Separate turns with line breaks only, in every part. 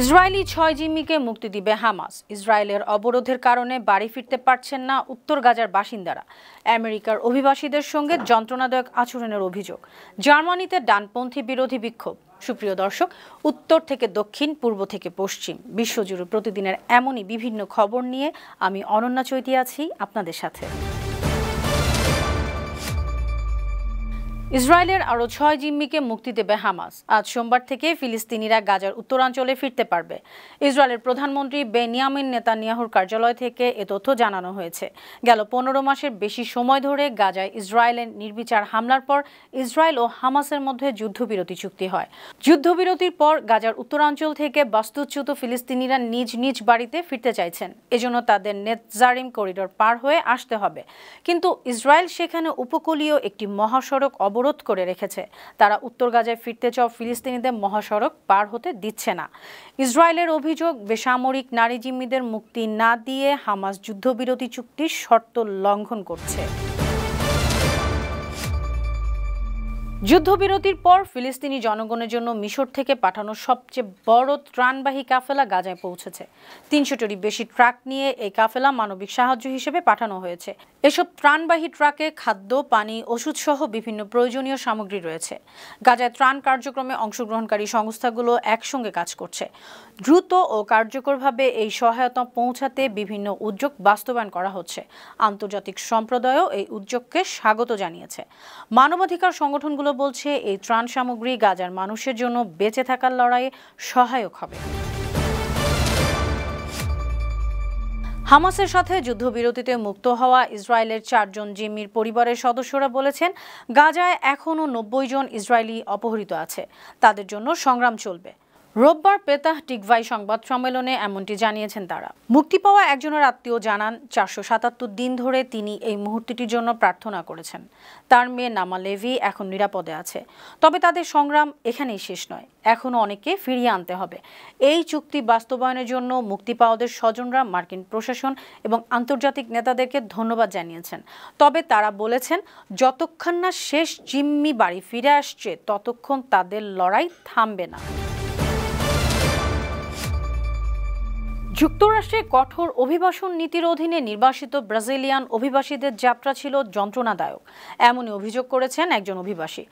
Israeli ৬ জিম্মিকে মুক্তি দিবে Hamas. ইসরায়েলের অবরোধের কারণে বাড়ি ফিরতে পারছেন না উত্তর গাজার বাসিন্দারা। আমেরিকার অভিবাসীদের সঙ্গে যন্ত্রণাদায়ক আচরণের অভিযোগ। জার্মানিতে ডানপন্থী বিরোধী বিক্ষোভ। সুপ্রিয় দর্শক, উত্তর থেকে দক্ষিণ, পূর্ব থেকে পশ্চিম, বিশ্বজুড়ে প্রতিদিনের এমনই বিভিন্ন খবর নিয়ে আমি অনন্যা চৈতি আছি আপনাদের সাথে। ইসরায়েলের আরও ৬ জিম্মিকে মুক্তি দেবে হামাস। আজ সোমবার থেকে ফিলিস্তিনিরা গাজার উত্তরাঞ্চলে ফিরতে পারবে। ইসরায়েলের প্রধানমন্ত্রী বেনিয়ামিন নেতানিয়াহুর কার্যালয় থেকে এ তথ্য জানানো হয়েছে। গেল ১৫ মাসের বেশি সময় ধরে গাজায় ইসরায়েলের নির্বিচার হামলার পর ইসরায়েল ও হামাসের মধ্যে যুদ্ধবিরতি চুক্তি হয়। যুদ্ধবিরতির পর গাজার উত্তরাঞ্চল থেকে বাস্তুচ্যুত ফিলিস্তিনিরা নিজ নিজ বাড়িতে ফিরতে চাইছেন। এজন্য তাদের নেতজারিম করিডোর পার হয়ে আসতে হবে। কিন্তু ইসরায়েল সেখানে উপকূলীয় একটি মহাসড়ক অবরোধ করে রেখেছে। তারা উত্তর গাজায় ফিরতে চাওয়া ফিলিস্তিনিদের মহাসড়ক পার হতে দিচ্ছে না। ইসরায়েলের অভিযোগ, বেসামরিক নারী জিম্মিদের মুক্তি না দিয়ে হামাস যুদ্ধবিরতি চুক্তির শর্ত লঙ্ঘন করছে। যুদ্ধবিরতির পর ফিলিস্তিনি জনগণের জন্য মিশর থেকে পাঠানো সবচেয়ে বড় ত্রাণবাহী কাফেলা গাজায় পৌঁছেছে। ৩০০টির বেশি ট্রাক নিয়ে এই কাফেলা মানবিক সাহায্য হিসেবে পাঠানো হয়েছে। এসব ত্রাণবাহী ট্রাকে খাদ্য, পানি, ওষুধ সহ বিভিন্ন প্রয়োজনীয় সামগ্রী রয়েছে। গাজায় ত্রাণ কার্যক্রমে অংশগ্রহণকারী সংস্থাগুলো একসঙ্গে কাজ করছে। দ্রুত ও কার্যকরভাবে এই সহায়তা পৌঁছাতে বিভিন্ন উদ্যোগ বাস্তবায়ন করা হচ্ছে। আন্তর্জাতিক সম্প্রদায়ও এই উদ্যোগকে স্বাগত জানিয়েছে। মানবাধিকার সংগঠনগুলো বলছে এই ত্রাণ সামগ্রী গাজার মানুষের জন্য বেঁচে থাকার লড়াইয়ে সহায়ক হবে। হামাসের সাথে যুদ্ধবিরতিতে মুক্ত হওয়া ইসরায়েলের ৪ জন জিম্মির পরিবারের সদস্যরা বলেছেন, গাজায় এখনও ৯০ জন ইসরায়েলি অপহৃত আছে। তাদের জন্য সংগ্রাম চলবে। রোববার পেতাহ টিকভাই সংবাদ সম্মেলনে এমনটি জানিয়েছেন তারা। মুক্তি পাওয়া একজনের আত্মীয় জানান, ৪৭৭ দিন ধরে তিনি এই মুহূর্তটির জন্য প্রার্থনা করেছেন। তার মেয়ে নামা লেভি এখন নিরাপদে আছে। তবে তাদের সংগ্রাম এখানেই শেষ নয়, এখনও অনেককে ফিরিয়ে আনতে হবে। এই চুক্তি বাস্তবায়নের জন্য মুক্তি পাওয়াদের স্বজনরা মার্কিন প্রশাসন এবং আন্তর্জাতিক নেতাদেরকে ধন্যবাদ জানিয়েছেন। তবে তারা বলেছেন, যতক্ষণ না শেষ জিম্মি বাড়ি ফিরে আসছে ততক্ষণ তাদের লড়াই থামবে না। যুক্তরাষ্ট্রে কঠোর অভিবাসন নীতির অধীনে নির্বাসিত ব্রাজিলিয়ান অভিবাসীদের যাত্রা ছিল যন্ত্রণাদায়ক, এমনই অভিযোগ করেছেন একজন অভিবাসী।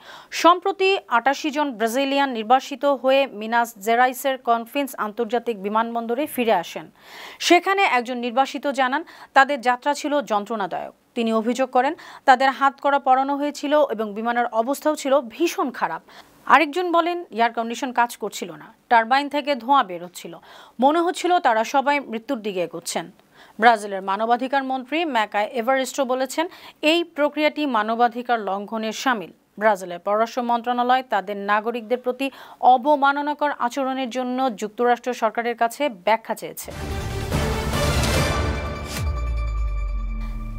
সম্প্রতি ৮৮ জন ব্রাজিলিয়ান নির্বাসিত হয়ে মিনাস জেরাইসের কনফিন্স আন্তর্জাতিক বিমানবন্দরে ফিরে আসেন। সেখানে একজন নির্বাসিত জানান, তাদের যাত্রা ছিল যন্ত্রণাদায়ক। তিনি অভিযোগ করেন, তাদের হাতকড়া পরানো হয়েছিল এবং বিমানের অবস্থাও ছিল ভীষণ খারাপ। আরেকজন বলেন, এয়ার কন্ডিশন কাজ করছিল না, টারবাইন থেকে ধোঁয়া বের হচ্ছিল, মনে হচ্ছিল তারা সবাই মৃত্যুর দিকে এগোচ্ছেন। ব্রাজিলের মানবাধিকার মন্ত্রী ম্যাকাই এভারিস্টো বলেছেন, এই প্রক্রিয়াটি মানবাধিকার লঙ্ঘনের শামিল। ব্রাজিলের পররাষ্ট্র মন্ত্রণালয় তাদের নাগরিকদের প্রতি অবমাননাকর আচরণের জন্য যুক্তরাষ্ট্র সরকারের কাছে ব্যাখ্যা চেয়েছে।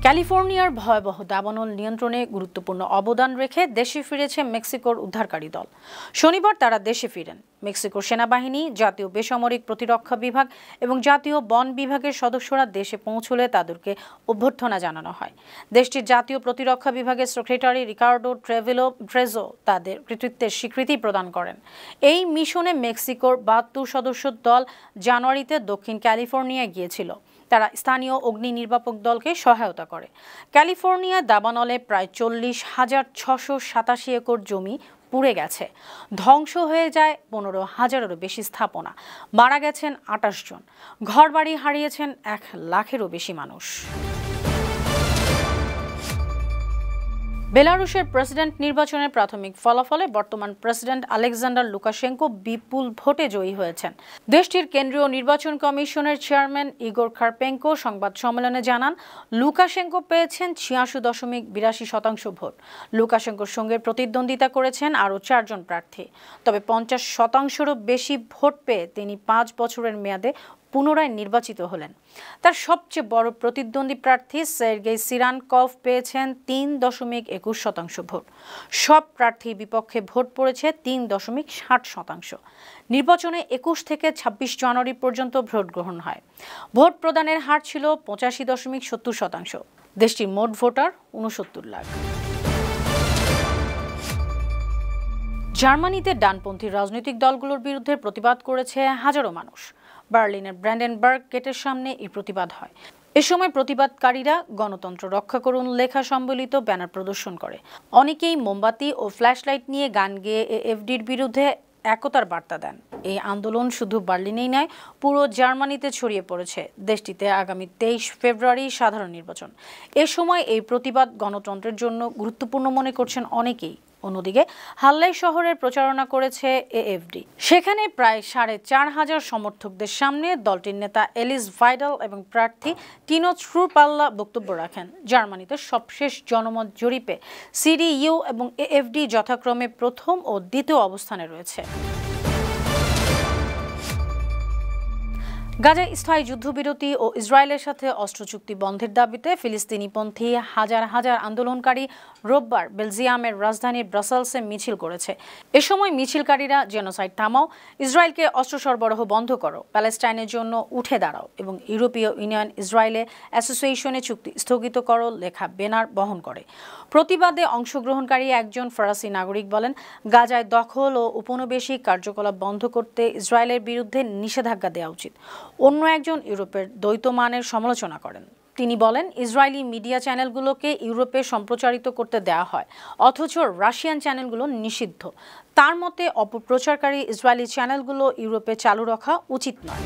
ক্যালিফোর্নিয়ার ভয়াবহ দাবানল নিয়ন্ত্রণে গুরুত্বপূর্ণ অবদান রেখে দেশে ফিরেছে মেক্সিকোর উদ্ধারকারী দল। শনিবার তারা দেশে ফিরেন। মেক্সিকোর সেনাবাহিনী, জাতীয় বেসামরিক প্রতিরক্ষা বিভাগ এবং জাতীয় বন বিভাগের সদস্যরা দেশে পৌঁছলে তাদেরকে অভ্যর্থনা জানানো হয়। দেশটির জাতীয় প্রতিরক্ষা বিভাগের সেক্রেটারি রিকার্ডো ট্রেজো তাদের কৃতিত্বের স্বীকৃতি প্রদান করেন। এই মিশনে মেক্সিকোর ৭২ সদস্যের দল জানুয়ারিতে দক্ষিণ ক্যালিফোর্নিয়ায় গিয়েছিল। তারা স্থানীয় অগ্নি নির্বাপক দলকে সহায়তা করে। ক্যালিফোর্নিয়া দাবানলে প্রায় ৪০,৬৮৭ একর জমি পুড়ে গেছে। ধ্বংস হয়ে যায় ১৫,০০০-এরও বেশি স্থাপনা। মারা গেছেন ২৮ জন। ঘরবাড়ি হারিয়েছেন ১ লাখেরও বেশি মানুষ। বেলারুশের প্রেসিডেন্ট নির্বাচনের প্রাথমিক ফলাফলে বর্তমান প্রেসিডেন্ট আলেকজান্ডার লুকাশেঙ্কো বিপুল ভোটে জয়ী হয়েছেন। দেশটির কেন্দ্রীয় নির্বাচন কমিশনের চেয়ারম্যান ইগোর কারপেঙ্কো সংবাদ সম্মেলনে জানান, লুকাশেঙ্কো পেয়েছেন ৮৬.৮২% ভোট। লুকাশেঙ্কোর সঙ্গে প্রতিদ্বন্দ্বিতা করেছেন আরও ৪ জন প্রার্থী। তবে ৫০%-রও বেশি ভোট পেয়ে তিনি ৫ বছরের মেয়াদে পুনরায় নির্বাচিত হলেন। তার সবচেয়ে বড় প্রতিদ্বন্দ্বী প্রার্থী সের্গেই সিরানকভ পেয়েছেন ৩.২১% ভোট। সব প্রার্থীর বিপক্ষে ভোট পড়েছে ৩.৬০%। নির্বাচনে ২১ থেকে ২৬ জানুয়ারি পর্যন্ত ভোট গ্রহণ হয়। ভোট প্রদানের হার ছিল ৮৫.৭০%। দেশটির মোট ভোটার ৬৯ লাখ। জার্মানিতে ডানপন্থী রাজনৈতিক দলগুলোর বিরুদ্ধে প্রতিবাদ করেছে হাজারো মানুষ। বার্লিনের ব্র্যান্ডেনবার্গ গেটের সামনে এই প্রতিবাদ হয়। এ সময় প্রতিবাদকারীরা গণতন্ত্র রক্ষা করুন লেখা সম্বলিত ব্যানার প্রদর্শন করে। অনেকেই মোমবাতি ও ফ্ল্যাশলাইট নিয়ে গান গেয়ে এএফডির বিরুদ্ধে একতার বার্তা দেন। এই আন্দোলন শুধু বার্লিনেই নয়, পুরো জার্মানিতে ছড়িয়ে পড়েছে। দেশটিতে আগামী 23 ফেব্রুয়ারি সাধারণ নির্বাচন। এ সময় এই প্রতিবাদ গণতন্ত্রের জন্য গুরুত্বপূর্ণ মনে করছেন অনেকেই। অন্যদিকে হাল্লাই শহরের প্রচারণা করেছে এএফডি। সেখানে প্রায় 4,500 সমর্থকদের সামনে দলটির নেতা এলিস ভাইডাল এবং প্রার্থী টিনো ট্রুপাল্লা বক্তব্য রাখেন। জার্মানিতে সবশেষ জনমত জরিপে সিডিইউ এবং এএফডি যথাক্রমে প্রথম ও দ্বিতীয় অবস্থানে রয়েছে। গাজায় স্থায়ী যুদ্ধবিরতি ও ইসরায়েলের সাথে অস্ত্র চুক্তি বন্ধের দাবিতে ফিলিস্তিনিপন্থী হাজার হাজার আন্দোলনকারী রোববার বেলজিয়ামের রাজধানী ব্রাসেলসে মিছিল করেছে। এ সময় মিছিলকারীরা জেনোসাইড থামাও, ইসরায়েলকে অস্ত্র সরবরাহ বন্ধ করো, প্যালেস্টাইনের জন্য উঠে দাঁড়াও এবং ইউরোপীয় ইউনিয়ন ইসরায়েলে অ্যাসোসিয়েশনে চুক্তি স্থগিত করো লেখা ব্যানার বহন করে। প্রতিবাদে অংশগ্রহণকারী একজন ফরাসি নাগরিক বলেন, গাজায় দখল ও উপনিবেশিক কার্যকলাপ বন্ধ করতে ইসরায়েলের বিরুদ্ধে নিষেধাজ্ঞা দেওয়া উচিত। অন্য একজন ইউরোপের দ্বৈত মানের সমালোচনা করেন। তিনি বলেন, ইসরায়েলি মিডিয়া চ্যানেলগুলোকে ইউরোপে সম্প্রচারিত করতে দেওয়া হয়, অথচ রাশিয়ান চ্যানেলগুলো নিষিদ্ধ। তার মতে অপপ্রচারকারী ইসরায়েলি চ্যানেলগুলো ইউরোপে চালু রাখা উচিত নয়।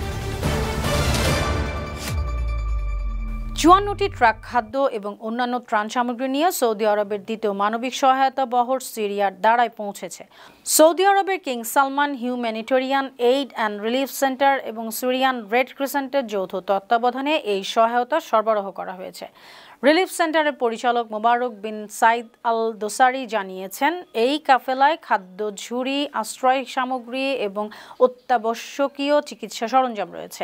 54টি ট্রাক খাদ্য এবং অন্যান্য ত্রাণ সামগ্রী নিয়ে সৌদি আরবের দ্বিতীয় মানবিক সহায়তা বহর সিরিয়ার দাঁড়ায় পৌঁছেছে। সৌদি আরবের king Salman humanitarian aid and relief centre এবং সিরিয়ান রেড ক্রিসেন্টের যৌথ তত্ত্বাবধানে এই সহায়তা সরবরাহ করা হয়েছে। রিলিফ সেন্টারের পরিচালক মোবারক বিন সাইদ আল দোসারি জানিয়েছেন, এই কাফেলায় খাদ্য ঝুড়ি, আশ্রয় সামগ্রী এবং অত্যাবশ্যকীয় চিকিৎসা সরঞ্জাম রয়েছে।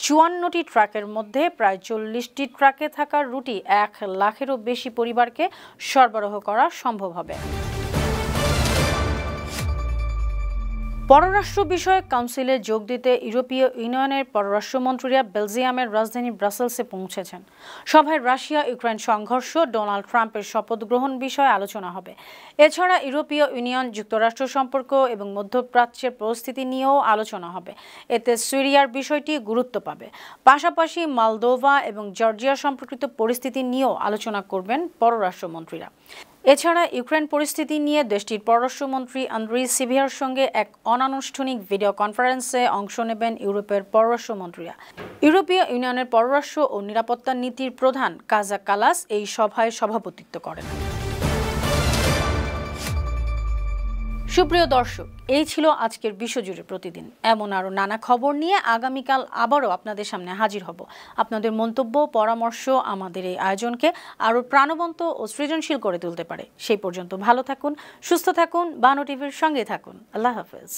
54টি ট্রাকের মধ্যে প্রায় 40টি ট্রাকে থাকা রুটি 1 লাখেরও বেশি পরিবারকে সরবরাহ করা সম্ভব হবে। পররাষ্ট্র বিষয়ক কাউন্সিলে যোগ দিতে ইউরোপীয় ইউনিয়নের পররাষ্ট্রমন্ত্রীরা বেলজিয়ামের রাজধানী ব্রাসেলসে পৌঁছেছেন। সভায় রাশিয়া ইউক্রেন সংঘর্ষ, ডোনাল্ড ট্রাম্পের শপথ গ্রহণ বিষয়ে আলোচনা হবে। এছাড়া ইউরোপীয় ইউনিয়ন যুক্তরাষ্ট্র সম্পর্ক এবং মধ্যপ্রাচ্যের পরিস্থিতি নিয়েও আলোচনা হবে। এতে সিরিয়ার বিষয়টি গুরুত্ব পাবে। পাশাপাশি মলদোভা এবং জর্জিয়া সম্পর্কিত পরিস্থিতি নিয়েও আলোচনা করবেন পররাষ্ট্রমন্ত্রীরা। এছাড়া ইউক্রেন পরিস্থিতি নিয়ে দেশটির পররাষ্ট্রমন্ত্রী আন্দ্রি সিভিয়ার সঙ্গে এক অনানুষ্ঠানিক ভিডিও কনফারেন্সে অংশ নেবেন ইউরোপের পররাষ্ট্রমন্ত্রীরা। ইউরোপীয় ইউনিয়নের পররাষ্ট্র ও নিরাপত্তা নীতির প্রধান কাজা কালাস এই সভায় সভাপতিত্ব করেন। সুপ্রিয় দর্শক, এই ছিল আজকের বিশ্বজুড়ে প্রতিদিন। এমন আরও নানা খবর নিয়ে আগামীকাল আবারও আপনাদের সামনে হাজির হব। আপনাদের মন্তব্য, পরামর্শ আমাদের এই আয়োজনকে আরও প্রাণবন্ত ও সৃজনশীল করে তুলতে পারে। সেই পর্যন্ত ভালো থাকুন, সুস্থ থাকুন, বানো টিভির সঙ্গে থাকুন। আল্লাহ হাফেজ।